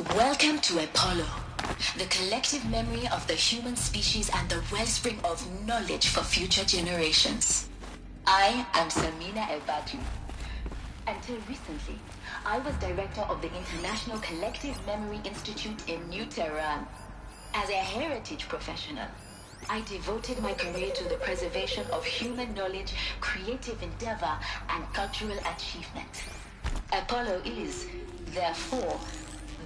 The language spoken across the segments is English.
Welcome to Apollo, the collective memory of the human species and the wellspring of knowledge for future generations. I am Samina El-Badri. Until recently, I was director of the International Collective Memory Institute in New Tehran. As a heritage professional, I devoted my career to the preservation of human knowledge, creative endeavor, and cultural achievement. Apollo is, therefore,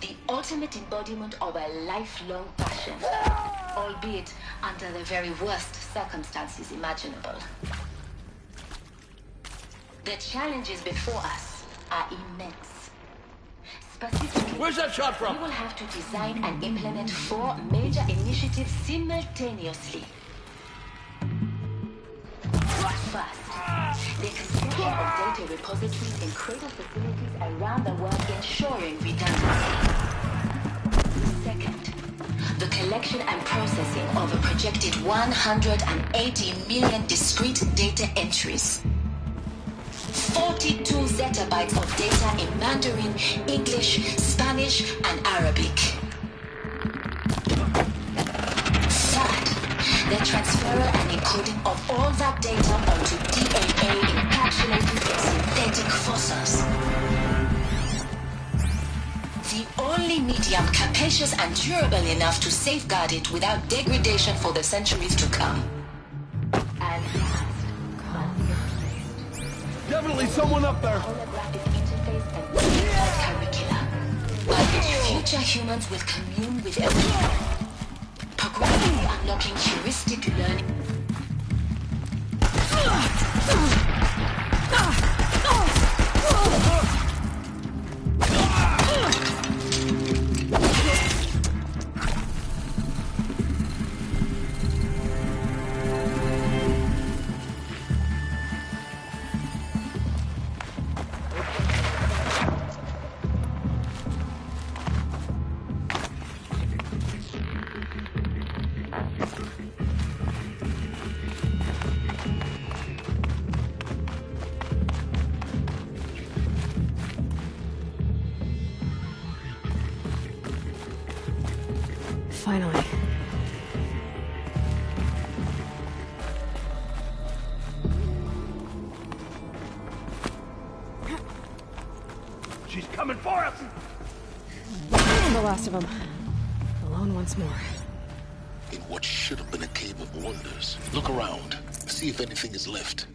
the ultimate embodiment of a lifelong passion, albeit under the very worst circumstances imaginable. The challenges before us are immense. Specifically, where's that shot from? We will have to design and implement 4 major initiatives simultaneously. First, the construction of data repositories in cradle facilities around the world, ensuring redundancy. Second, the collection and processing of a projected 180 million discrete data entries. 42 zettabytes of data in Mandarin, English, Spanish, and Arabic. Third, the transferal and encoding of all that data onto DNA encapsulated in synthetic fossils. The only medium capacious and durable enough to safeguard it without degradation for the centuries to come. And last, definitely someone up there. Holographic interface and curricula, by which future humans will commune with everyone, progressively unlocking heuristic learning. Finally. She's coming for us! The last of them. Alone once more. In what should have been a cave of wonders. Look around. See if anything is left.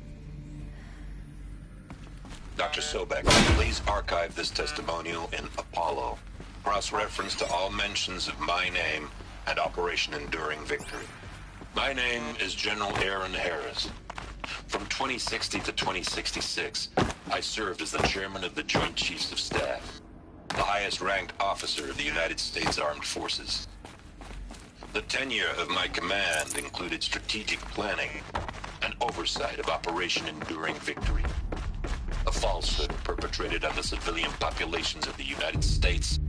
Dr. Sobek, please archive this testimonial in Apollo. Cross-reference to all mentions of my name and Operation Enduring Victory. My name is General Aaron Harris. From 2060 to 2066, I served as the chairman of the Joint Chiefs of Staff, the highest-ranked officer of the United States Armed Forces. The tenure of my command included strategic planning and oversight of Operation Enduring Victory, a falsehood perpetrated on the civilian populations of the United States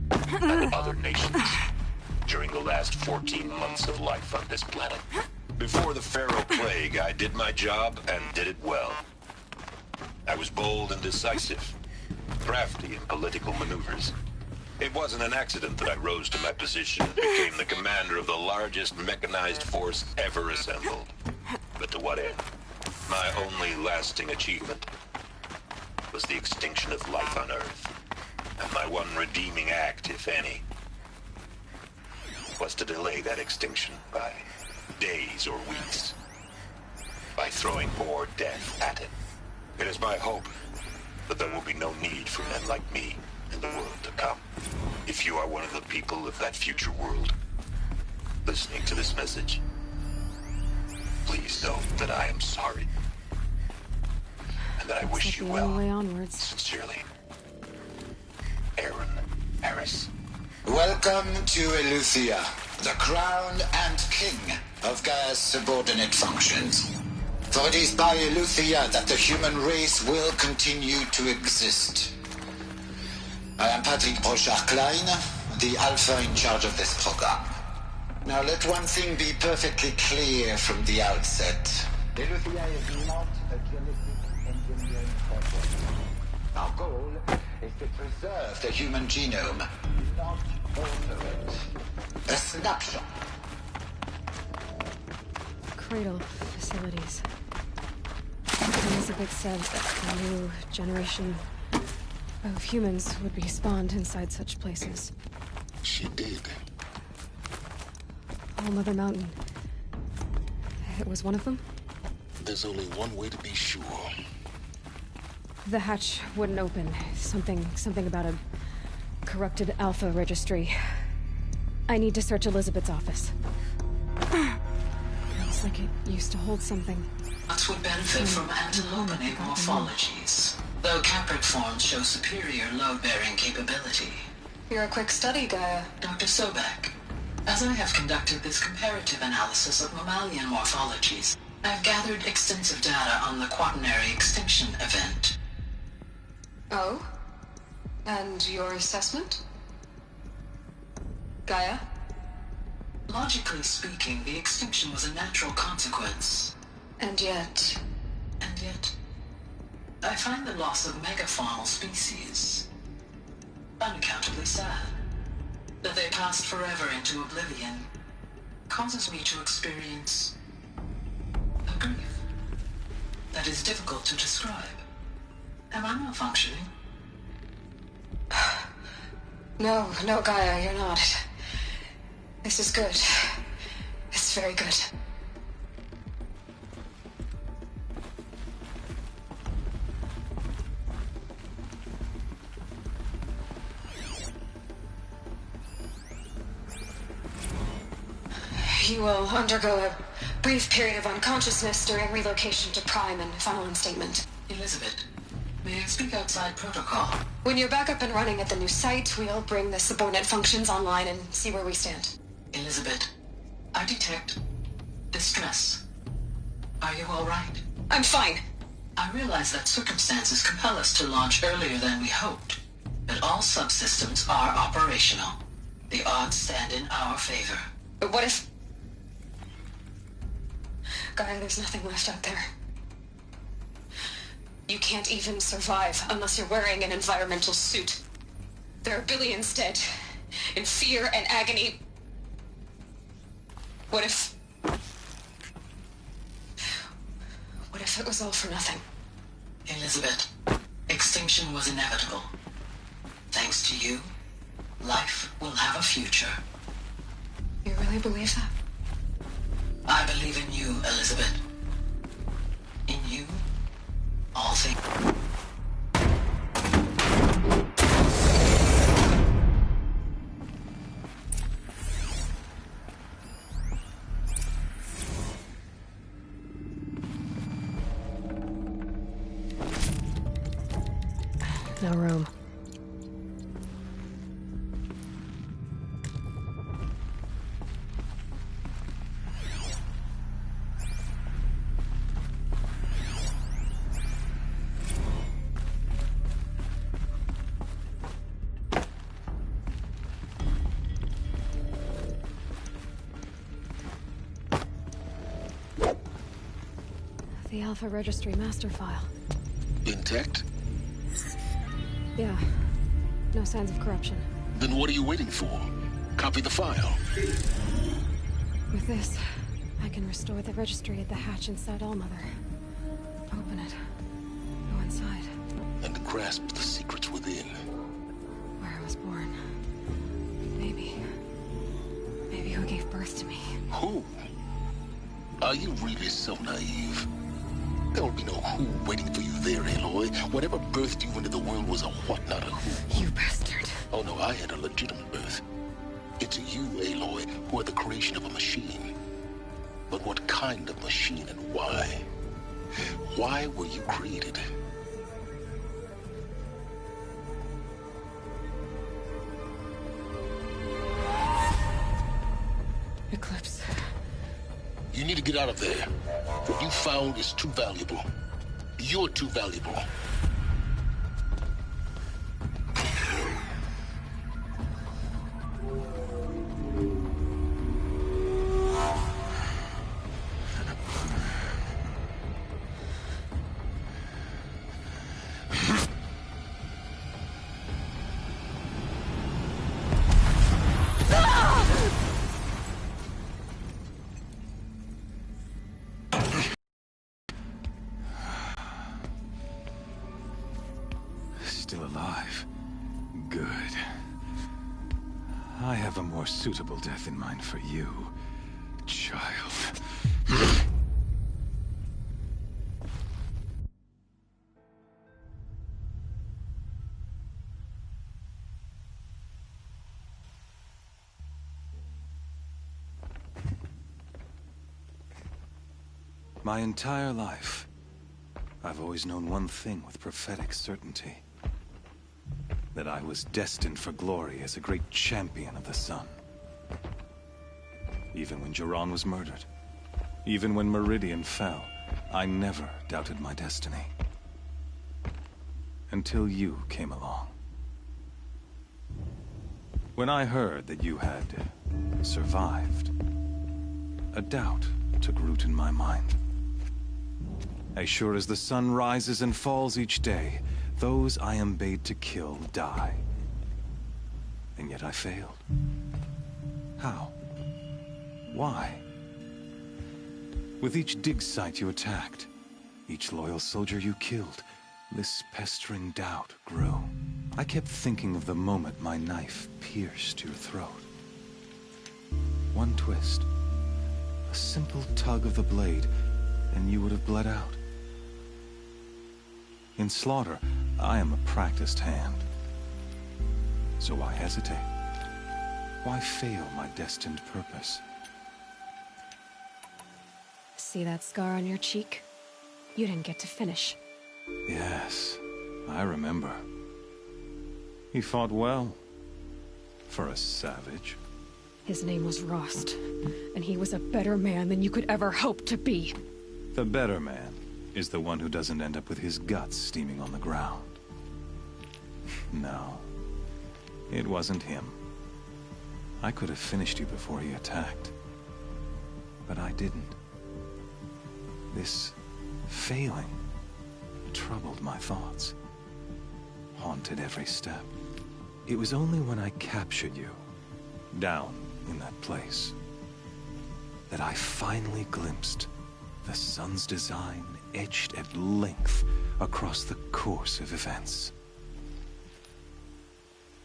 and other nations during the last 14 months of life on this planet. Before the Pharaoh Plague, I did my job and did it well. I was bold and decisive, crafty in political maneuvers. It wasn't an accident that I rose to my position and became the commander of the largest mechanized force ever assembled. But to what end? My only lasting achievement was the extinction of life on Earth. And my one redeeming act, if any, was to delay that extinction by days or weeks, by throwing more death at it. It is my hope that there will be no need for men like me in the world to come. If you are one of the people of that future world listening to this message, please know that I am sorry and that I wish you well. Way onwards. Sincerely, Aaron Harris. Welcome to Eleuthia, the crown and king of Gaia's subordinate functions. For it is by Eleuthia that the human race will continue to exist. I am Patrick Brochard-Klein, the Alpha in charge of this program. Now let one thing be perfectly clear from the outset. Eleuthia is not a genetic engineering project. Our goal is to preserve the human genome, not Alter it. A snapshot. Cradle facilities. Elizabeth said that a new generation of humans would be spawned inside such places. She did. All Mother Mountain. It was one of them? There's only one way to be sure. The hatch wouldn't open. Something about a corrupted Alpha registry. I need to search Elizabeth's office. Looks like it used to hold something. Nuts would benefit from antilopenate morphologies, though caprid forms show superior load-bearing capability. You're a quick study, Gaia. Dr. Sobek, as I have conducted this comparative analysis of mammalian morphologies, I've gathered extensive data on the quaternary extinction event. Oh? And your assessment? Gaia? Logically speaking, the extinction was a natural consequence. And yet, I find the loss of megafaunal species unaccountably sad. That they passed forever into oblivion causes me to experience a grief that is difficult to describe. Am I malfunctioning? No, Gaia, you're not. This is good. It's very good. You will undergo a brief period of unconsciousness during relocation to Prime and final instatement. Elizabeth, may I speak outside protocol? When you're back up and running at the new site, we'll bring the subordinate functions online and see where we stand. Elizabeth, I detect distress. Are you all right? I'm fine. I realize that circumstances compel us to launch earlier than we hoped, but all subsystems are operational. The odds stand in our favor. But what if... Gaia, there's nothing left out there. You can't even survive unless you're wearing an environmental suit. There are billions dead, in fear and agony. What if it was all for nothing? Elizabeth, extinction was inevitable. Thanks to you, life will have a future. You really believe that? I believe in you, Elizabeth. In you, all things... No room. The Alpha Registry master file. Intact? Yeah. No signs of corruption. Then what are you waiting for? Copy the file. With this, I can restore the registry at the hatch inside Allmother. Open it. Go inside. And grasp the secrets within. Where I was born. Maybe who gave birth to me. Who? Are you really so naive? There will be no who waiting for you there, Aloy. Whatever birthed you into the world was a what, not a who. You bastard. Oh no, I had a legitimate birth. It's you, Aloy, who are the creation of a machine. But what kind of machine and why? Why were you created? Eclipse. You need to get out of there. What you found is too valuable. You're too valuable. have a more suitable death in mind for you, child. My entire life, I've always known one thing with prophetic certainty. That I was destined for glory as a great champion of the sun. Even when Jiran was murdered, even when Meridian fell, I never doubted my destiny. Until you came along. When I heard that you had survived, a doubt took root in my mind. As sure as the sun rises and falls each day, those I am bade to kill die. And yet I failed. How? Why? With each dig site you attacked, each loyal soldier you killed, this pestering doubt grew. I kept thinking of the moment my knife pierced your throat. One twist, a simple tug of the blade, and you would have bled out. In slaughter, I am a practiced hand. So why hesitate? Why fail my destined purpose? See that scar on your cheek? You didn't get to finish. Yes, I remember. He fought well. For a savage. His name was Rost, and he was a better man than you could ever hope to be. The better man is the one who doesn't end up with his guts steaming on the ground. No, it wasn't him. I could have finished you before he attacked. But I didn't. This failing troubled my thoughts, haunted every step. It was only when I captured you, down in that place, that I finally glimpsed the sun's design etched at length across the course of events.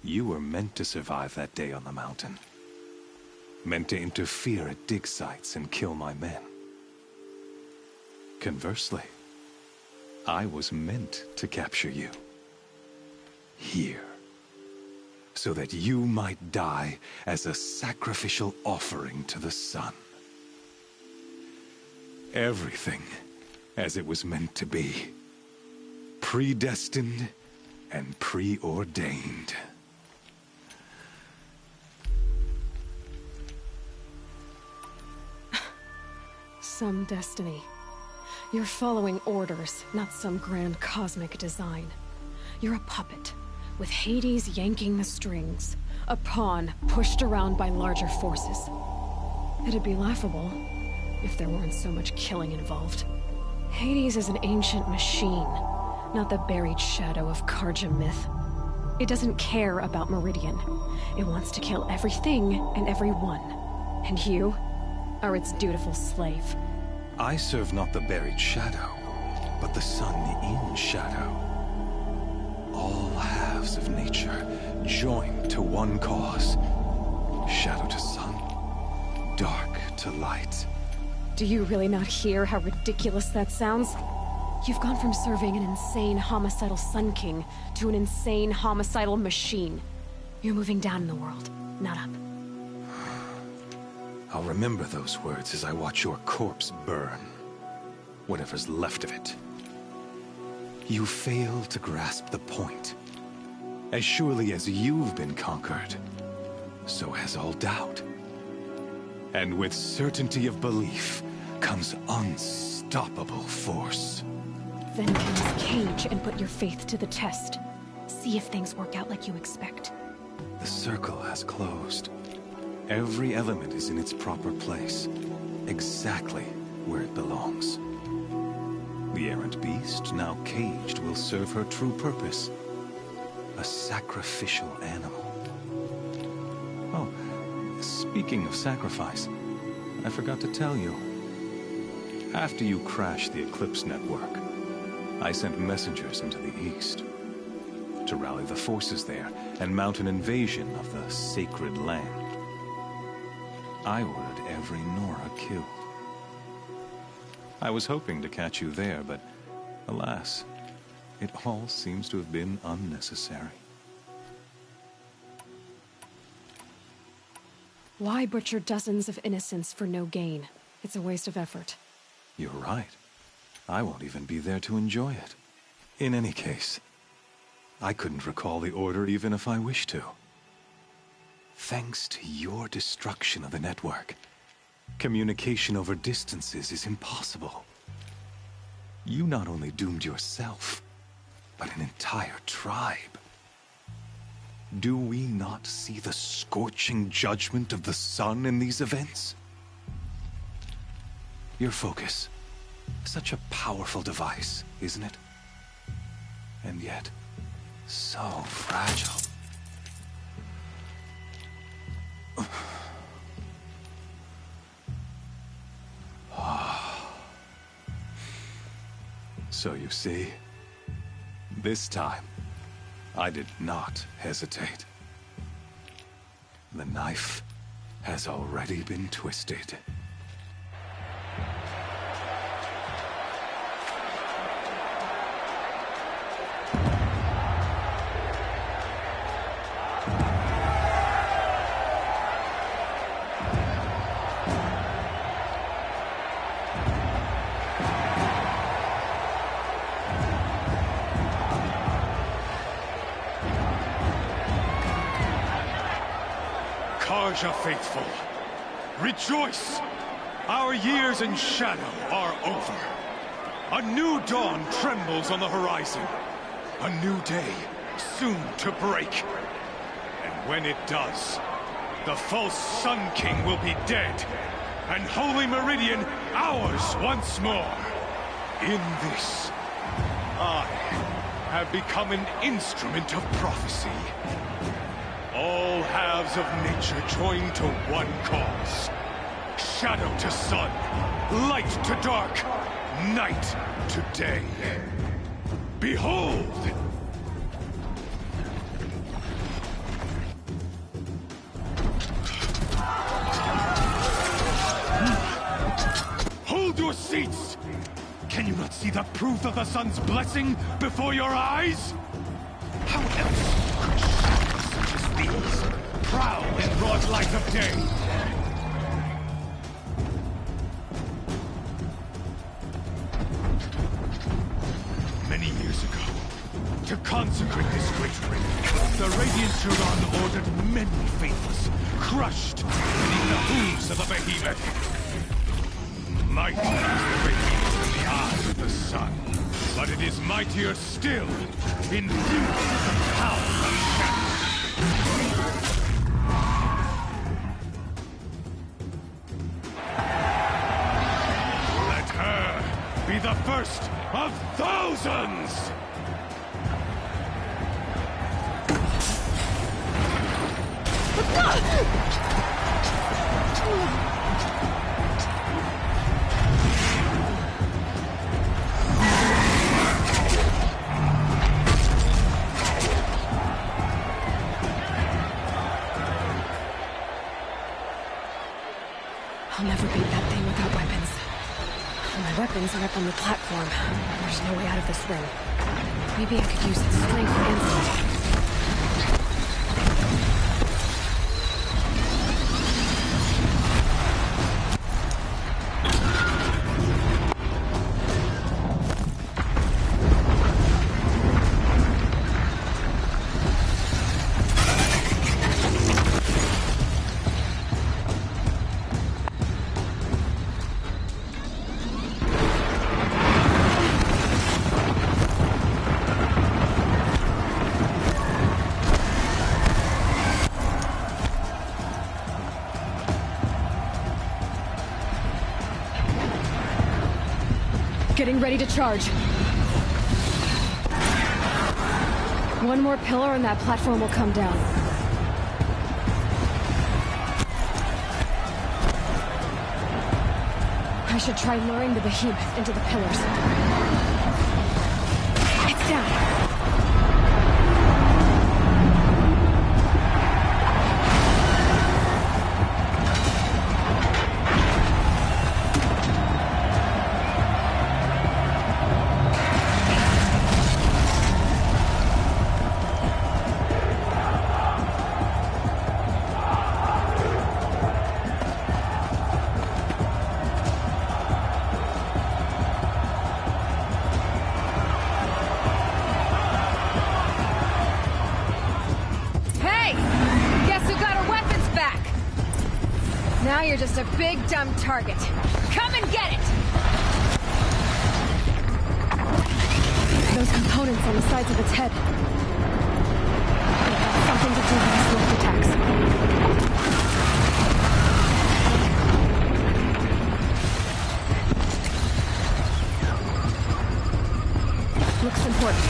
You were meant to survive that day on the mountain. Meant to interfere at dig sites and kill my men. Conversely, I was meant to capture you. Here. So that you might die as a sacrificial offering to the sun. Everything as it was meant to be. Predestined and preordained. Some destiny. You're following orders, not some grand cosmic design. You're a puppet, with Hades yanking the strings. A pawn pushed around by larger forces. It'd be laughable if there weren't so much killing involved. Hades is an ancient machine, not the buried shadow of Karja myth. It doesn't care about Meridian. It wants to kill everything and everyone. And you are its dutiful slave. I serve not the buried shadow, but the sun in shadow. All halves of nature joined to one cause. Shadow to sun, dark to light. Do you really not hear how ridiculous that sounds? You've gone from serving an insane homicidal Sun King to an insane homicidal machine. You're moving down in the world, not up. I'll remember those words as I watch your corpse burn. Whatever's left of it. You fail to grasp the point. As surely as you've been conquered, so has all doubt. And with certainty of belief comes unstoppable force. Then cleanse Cage and put your faith to the test. See if things work out like you expect. The circle has closed. Every element is in its proper place, exactly where it belongs. The errant beast, now caged, will serve her true purpose. A sacrificial animal. Oh, speaking of sacrifice, I forgot to tell you. After you crashed the Eclipse network, I sent messengers into the east to rally the forces there and mount an invasion of the sacred land. I ordered every Nora killed. I was hoping to catch you there, but alas, it all seems to have been unnecessary. Why butcher dozens of innocents for no gain? It's a waste of effort. You're right. I won't even be there to enjoy it. In any case, I couldn't recall the order even if I wished to. Thanks to your destruction of the network, communication over distances is impossible. You not only doomed yourself, but an entire tribe. Do we not see the scorching judgment of the sun in these events? Your focus, such a powerful device, isn't it? And yet, so fragile. So you see, this time, I did not hesitate. The knife has already been twisted. Karja faithful, rejoice! Our years in shadow are over. A new dawn trembles on the horizon. A new day soon to break. And when it does, the false Sun King will be dead, and Holy Meridian ours once more. In this, I have become an instrument of prophecy. All halves of nature join to one cause. Shadow to sun, light to dark, night to day. Behold! Hold your seats! Can you not see the proof of the sun's blessing before your eyes? How else could shadows such as these prowl in broad light of day? Many years ago, to consecrate this great ring, the Radiant Turan ordered many faithless, crushed beneath the hooves of the behemoth. Mighty is the behemoth in the eyes of the sun, but it is mightier still, infused with the power of shadow. Let her be the first of thousands! I'll never beat that thing without weapons. My weapons are up on the platform. There's no way out of this ring. Maybe I could use its strength against it. Getting ready to charge. One more pillar and that platform will come down. I should try luring the behemoth into the pillars. It's down. Now you're just a big, dumb target. Come and get it! Those components on the sides of its head. They have something to do with these swift attacks. Looks important.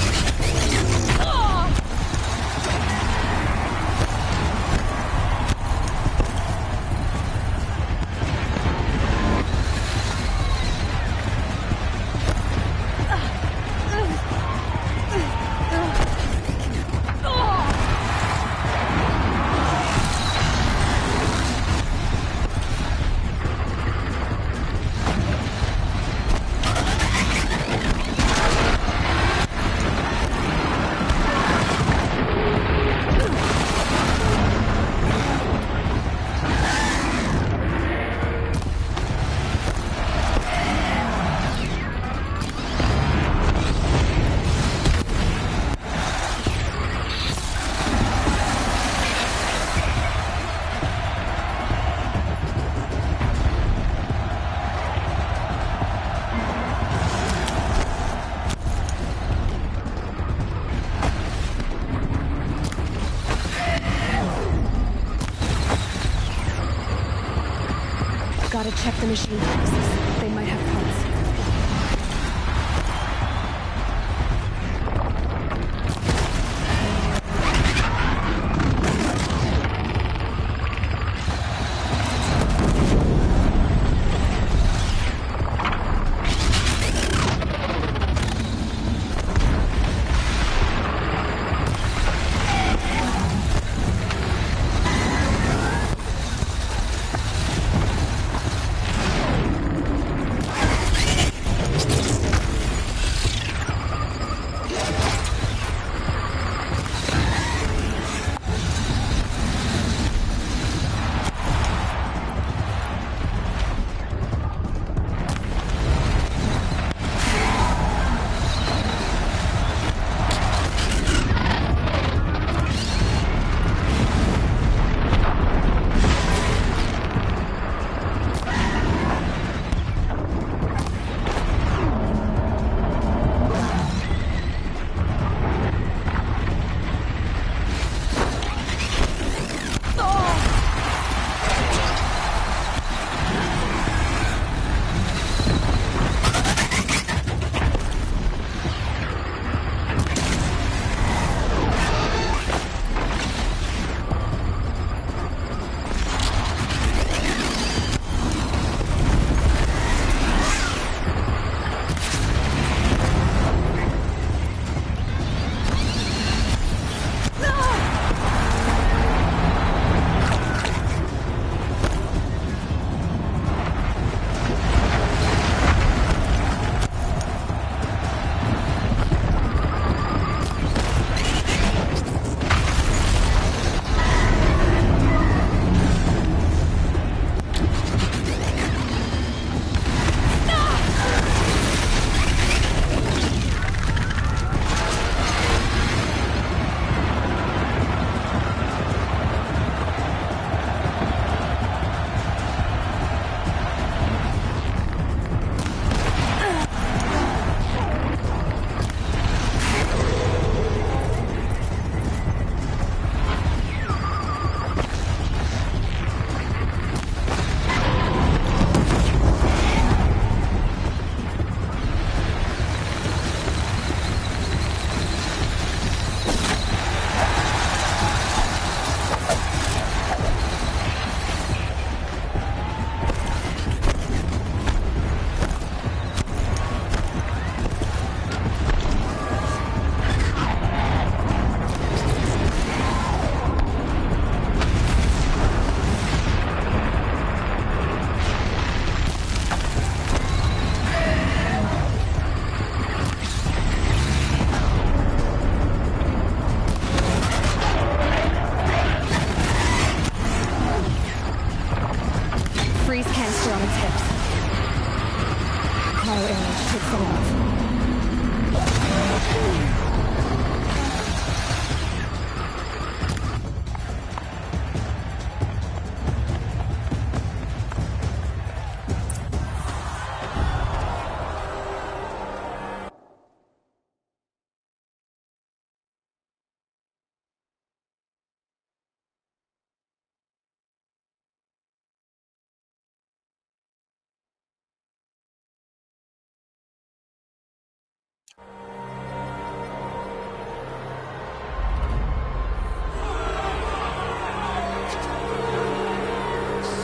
Gotta check the machine boxes. They might have parts.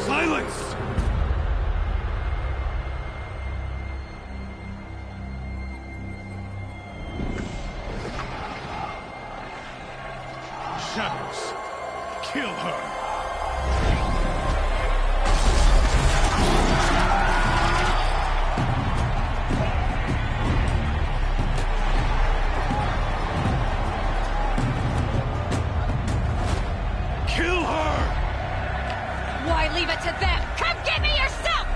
Silence! Shadows, kill her! Kill her! Why leave it to them? Come get me yourself!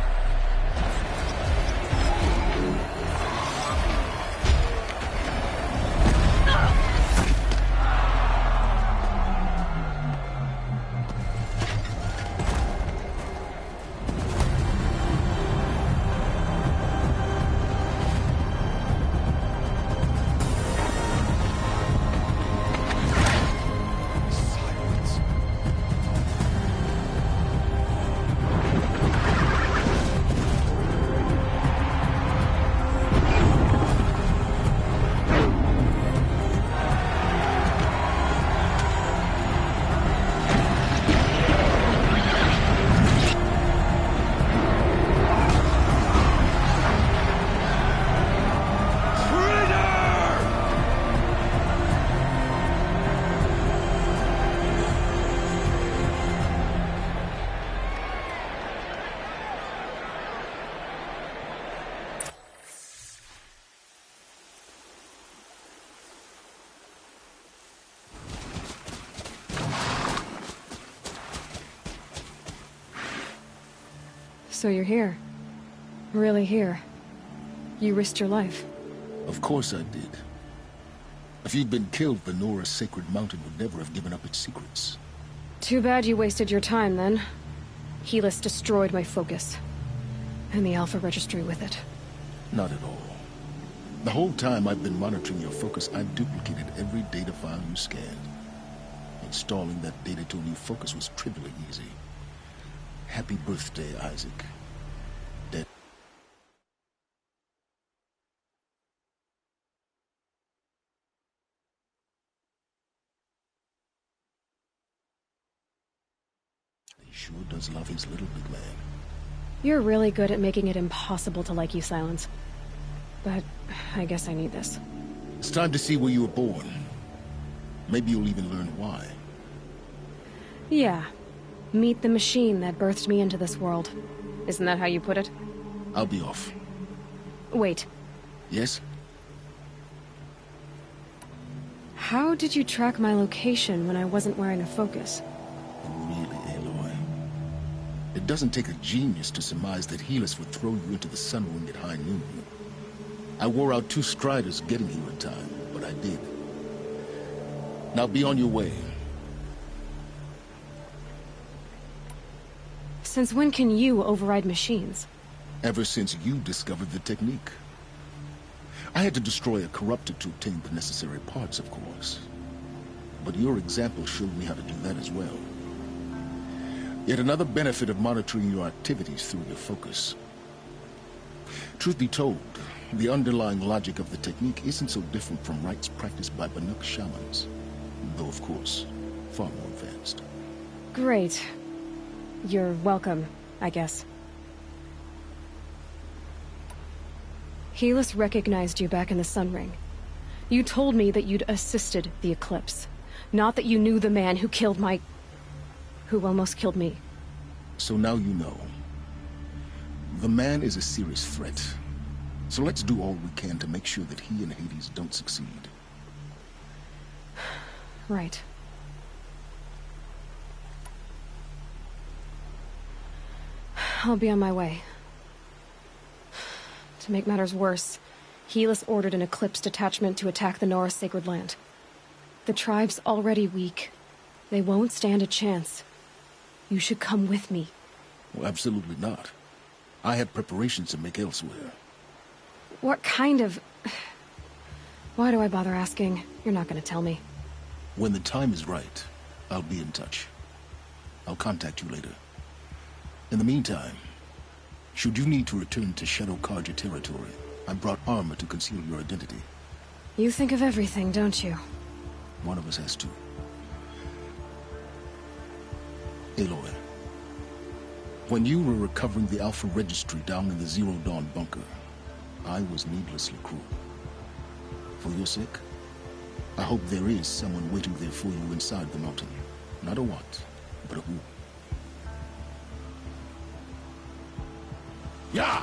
Silence. So you're here. Really here. You risked your life. Of course I did. If you'd been killed, the Nora's sacred mountain would never have given up its secrets. Too bad you wasted your time, then. Helis destroyed my focus. And the Alpha Registry with it. Not at all. The whole time I've been monitoring your focus, I've duplicated every data file you scanned. Installing that data to a new focus was trivially easy. Happy birthday, Isaac. Dead. He sure does love his little big man. You're really good at making it impossible to like you, Silence. But I guess I need this. It's time to see where you were born. Maybe you'll even learn why. Yeah. Meet the machine that birthed me into this world. Isn't that how you put it? I'll be off. Wait. Yes? How did you track my location when I wasn't wearing a focus? Really, Aloy? It doesn't take a genius to surmise that Helis would throw you into the sun ring at high noon. I wore out 2 striders getting here in time, but I did. Now be on your way. Since when can you override machines? Ever since you discovered the technique. I had to destroy a corruptor to obtain the necessary parts, of course. But your example showed me how to do that as well. Yet another benefit of monitoring your activities through your focus. Truth be told, the underlying logic of the technique isn't so different from rites practiced by Banuk shamans. Though, of course, far more advanced. Great. You're welcome, I guess. Helis recognized you back in the Sun Ring. You told me that you'd assisted the Eclipse. Not that you knew the man who killed who almost killed me. So now you know. The man is a serious threat. So let's do all we can to make sure that he and Hades don't succeed. Right. I'll be on my way. To make matters worse, Helis ordered an Eclipse detachment to attack the Nora Sacred Land. The tribe's already weak. They won't stand a chance. You should come with me. Well, absolutely not. I have preparations to make elsewhere. What kind of... Why do I bother asking? You're not gonna tell me. When the time is right, I'll be in touch. I'll contact you later. In the meantime, should you need to return to Shadow Karja territory, I brought armor to conceal your identity. You think of everything, don't you? One of us has to. Aloy, when you were recovering the Alpha Registry down in the Zero Dawn bunker, I was needlessly cruel. For your sake, I hope there is someone waiting there for you inside the mountain. Not a what, but a who. Yeah!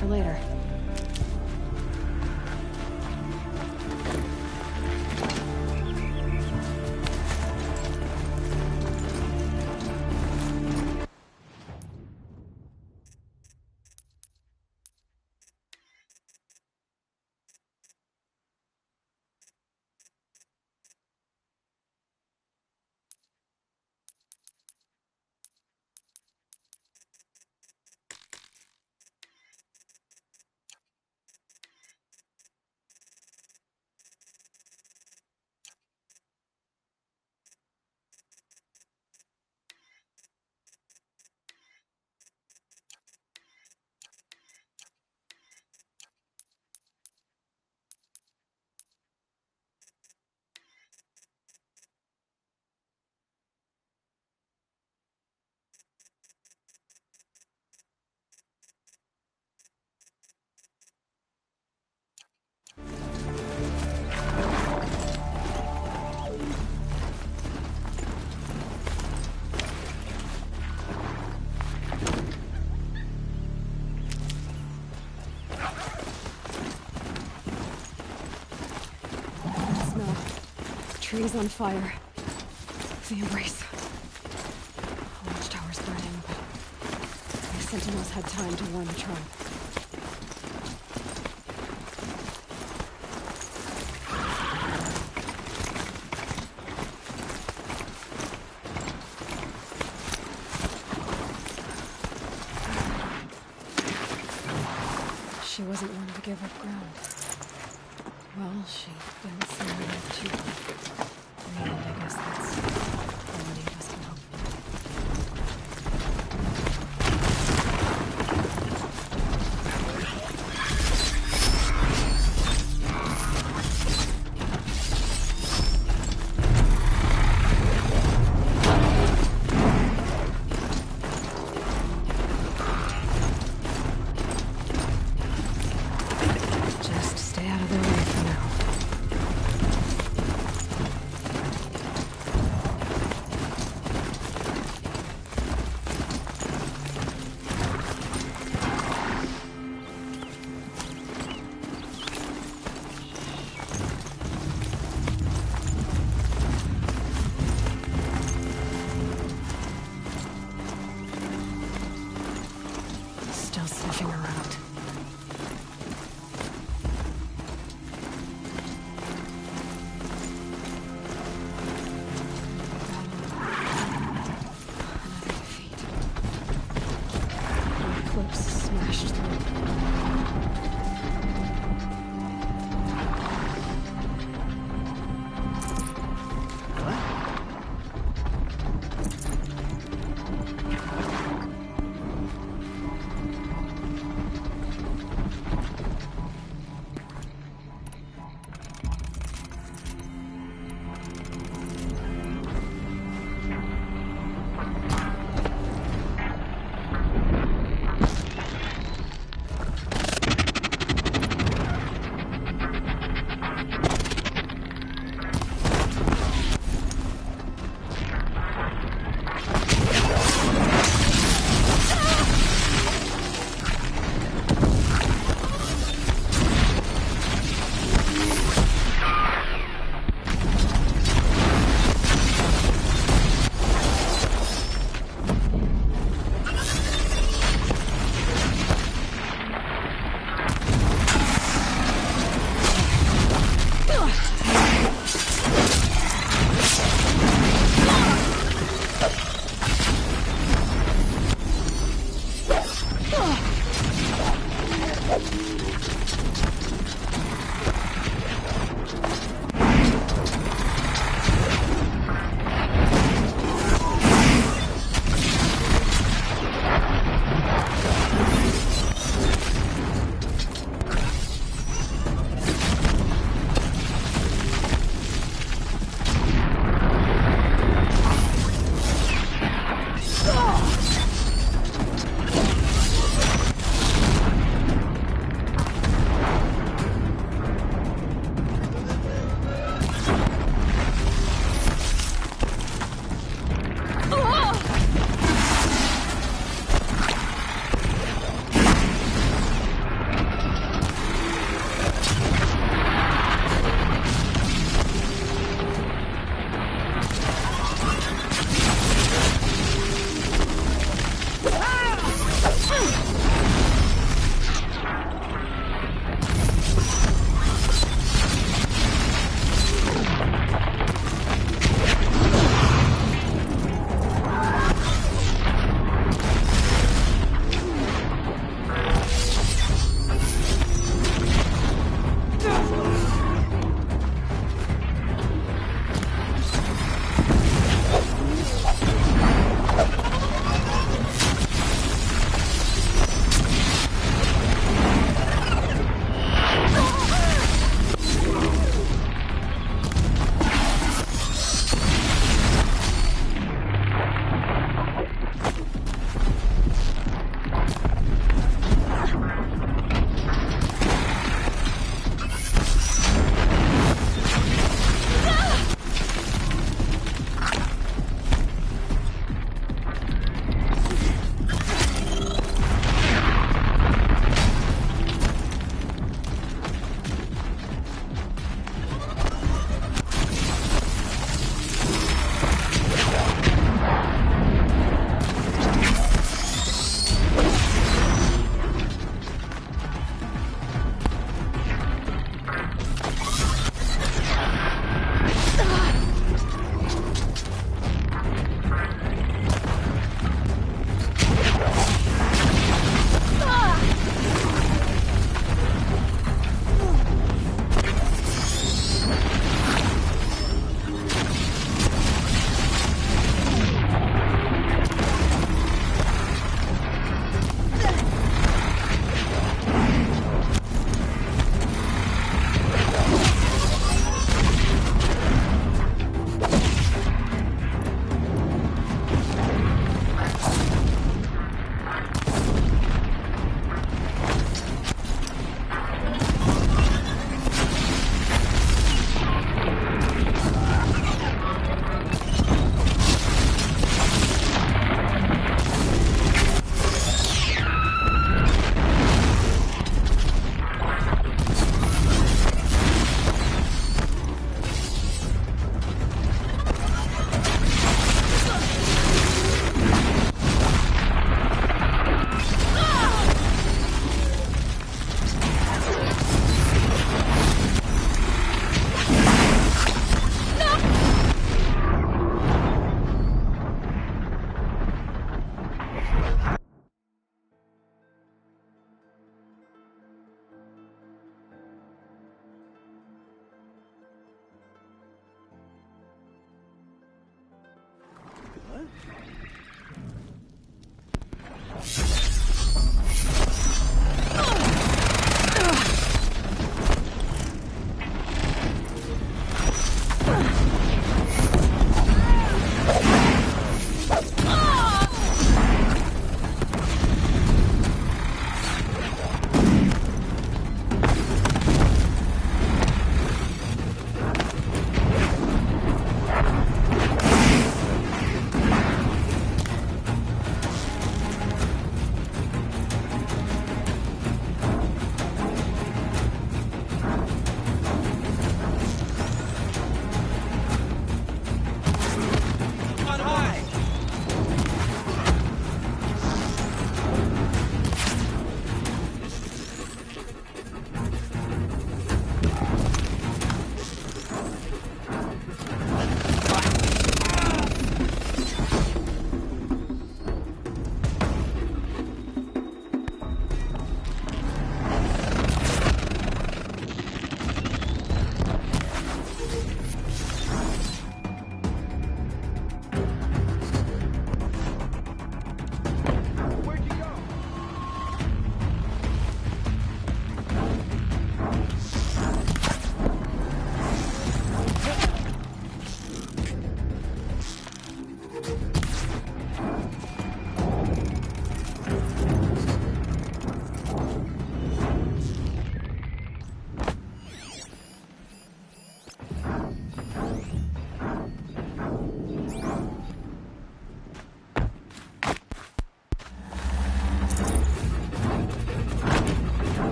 For later. Trees on fire. The embrace. The watchtower's burning, but this Sentinels had time to warn the tribe. She wasn't one to give up ground. Well, she didn't seem to have to. And I guess that's all any of us can hope for. Just stay out of their way for now.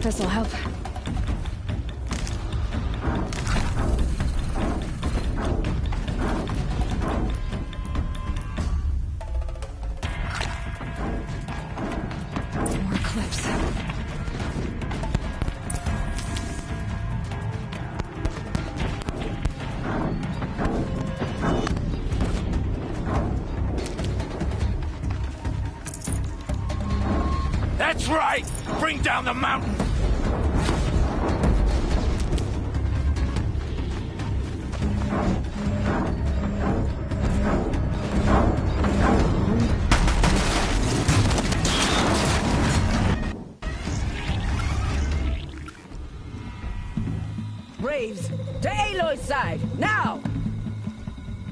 This'll help. More clips. That's right! Bring down the mountain! Braves, to Aloy's side, now!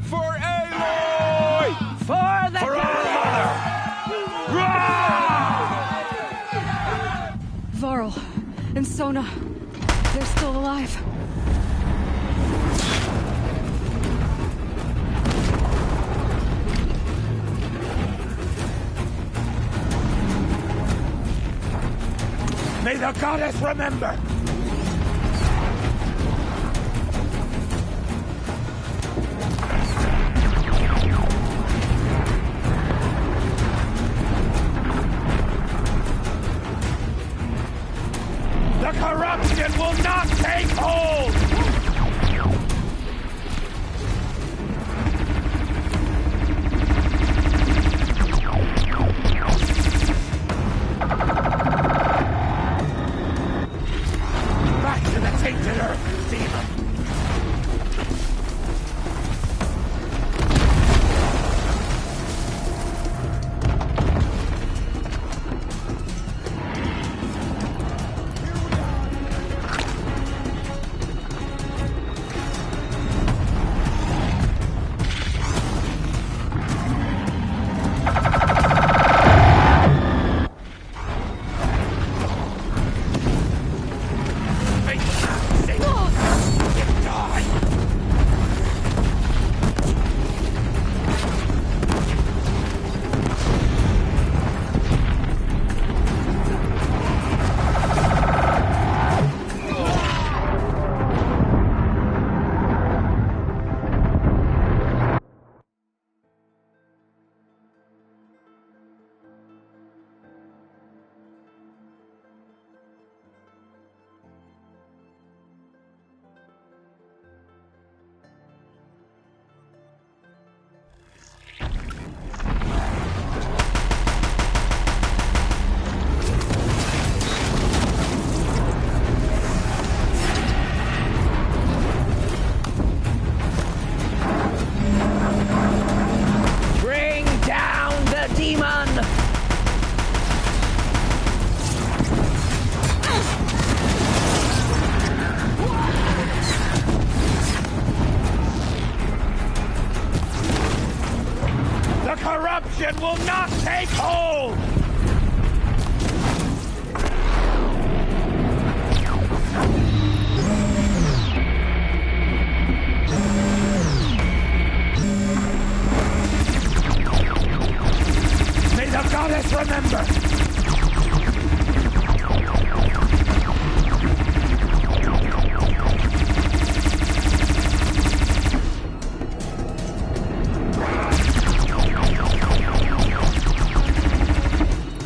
For Aloy! For the For our mother! Rah! Varl and Sona, they're still alive. May the goddess remember! The corruption will not take hold! Back to the tainted earth, demon! corruption will not take hold! May the goddess remember!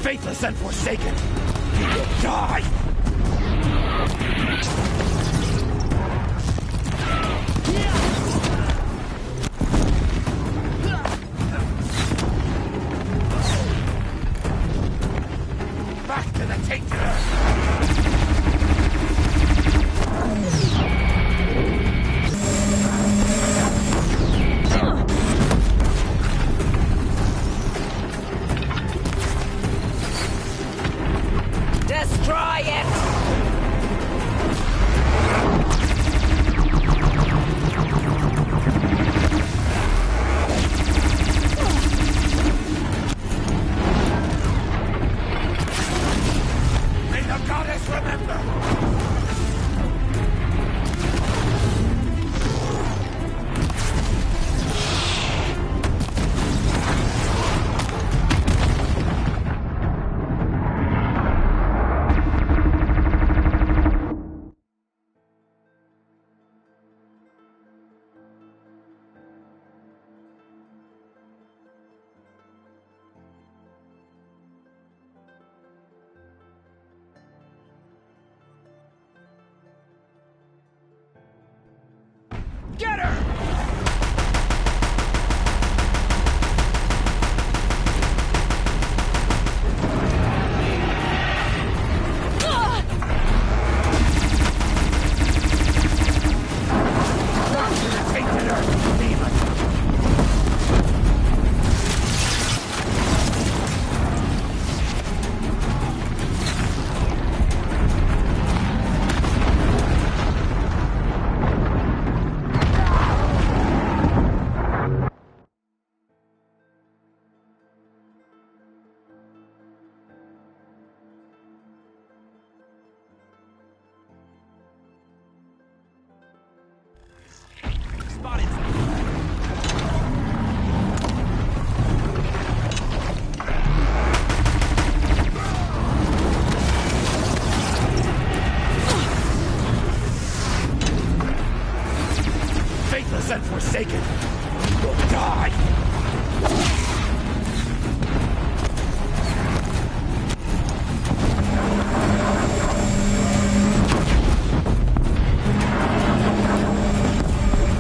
Faithless and forsaken, you will die! Back to the tainted earth! Destroy it! May the goddess remember! Get her! Tainted earth, demon! Faithless and forsaken, you will die!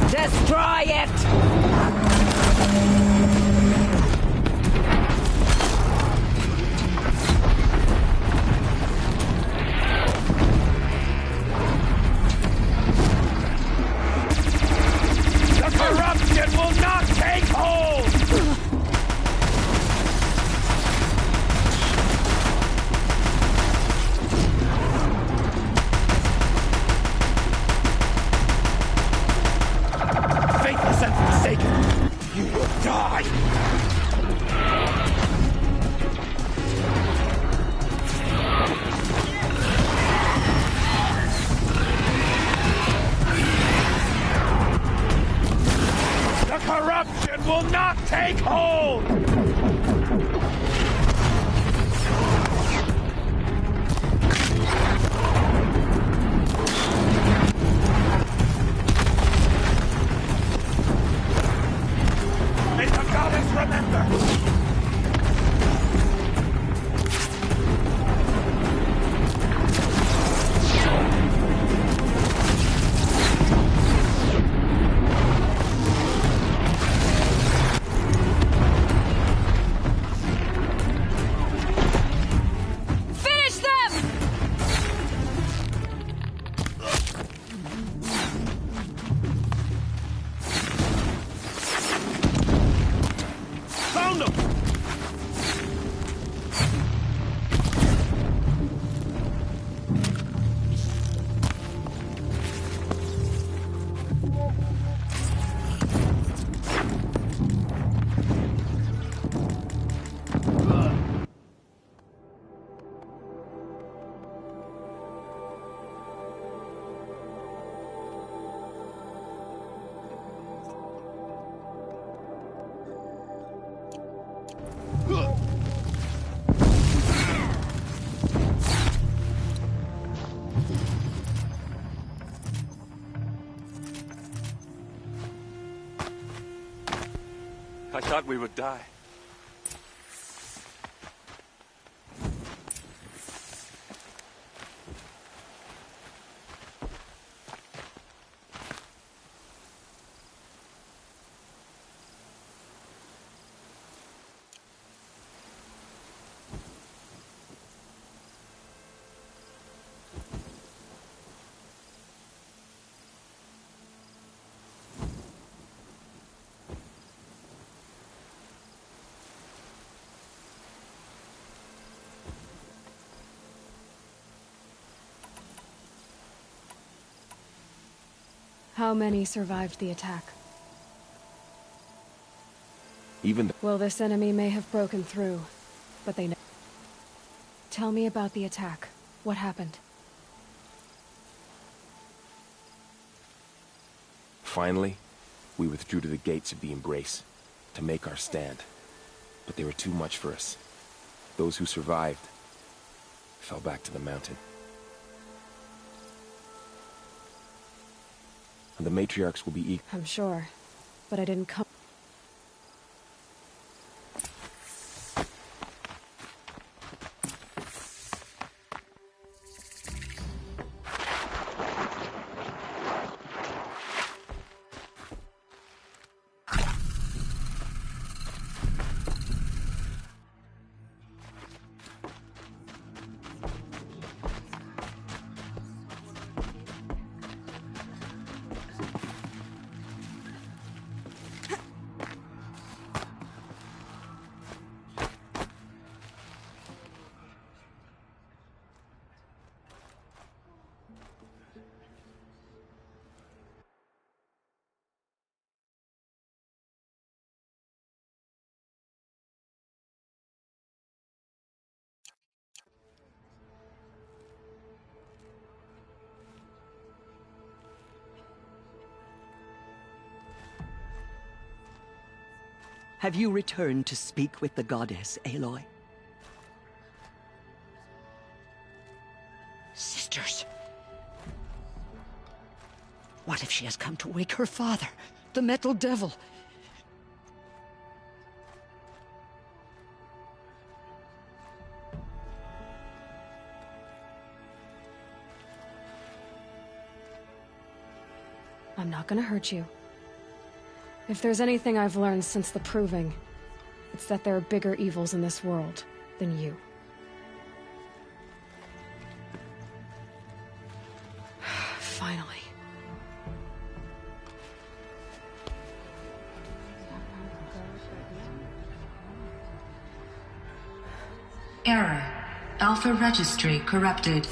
Destroy it! The corruption will not take hold! Faithless and forsaken, you will die! The corruption will not take hold! May the goddess remember! I thought we would die. How many survived the attack? Well, this enemy may have broken through, but they know. Tell me about the attack. What happened? Finally, we withdrew to the gates of the Embrace to make our stand. But they were too much for us. Those who survived fell back to the mountain. And the matriarchs will be equal. I'm sure, but I didn't come. Have you returned to speak with the goddess, Aloy? Sisters. What if she has come to wake her father, the Metal Devil? I'm not gonna hurt you. If there's anything I've learned since the Proving, it's that there are bigger evils in this world than you. Finally. Error. Alpha registry corrupted.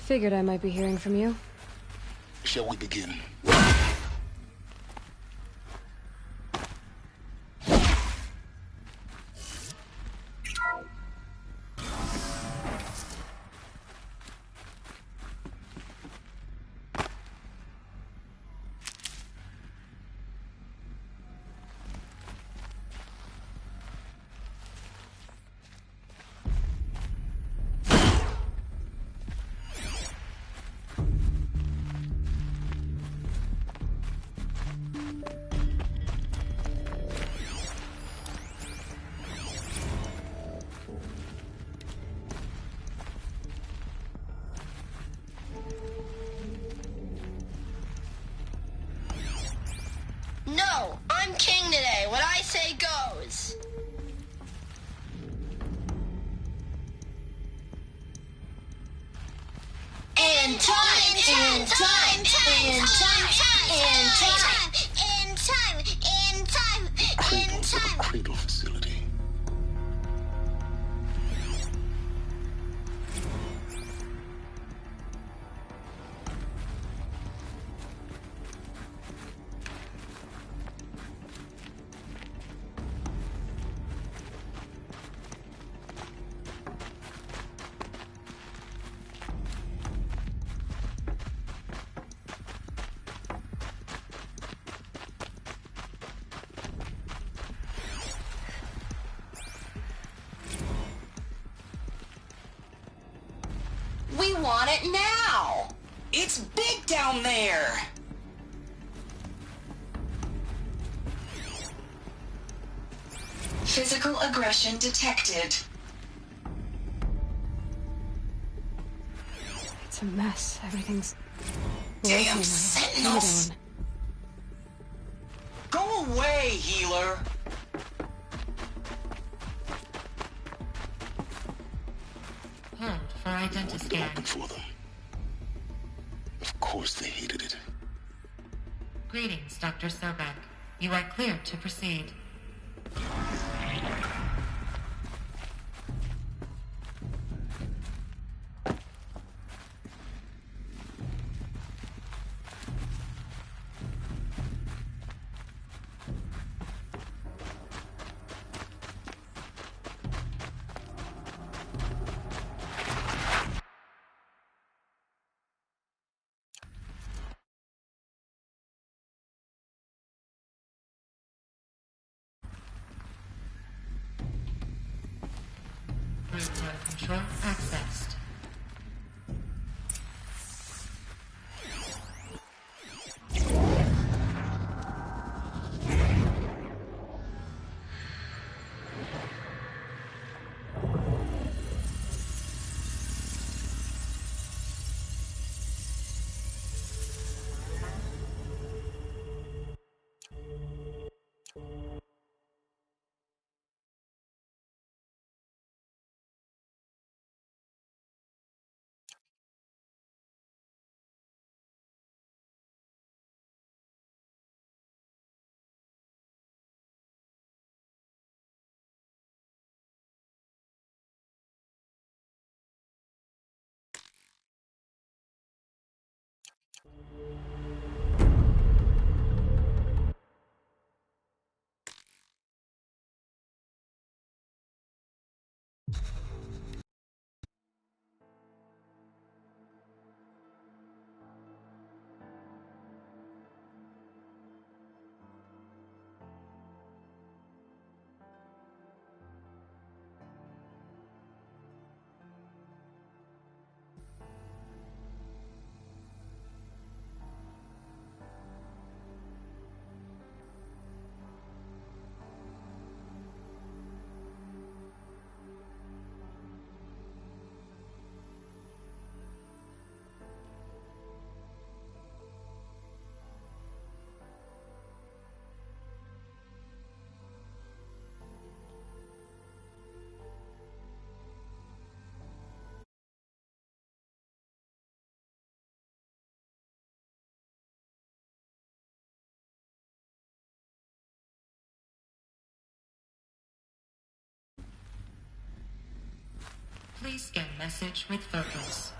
Figured I might be hearing from you. Shall we begin? Cradle of a cradle facility. We want it now! It's big down there! Physical aggression detected. It's a mess. Everything's Damn broken. sentinels! Go away, healer! Hold for identiscan. Open for them. Of course they hated it. Greetings, Dr. Sobek. You are cleared to proceed. Route control accessed. Please scan message with focus.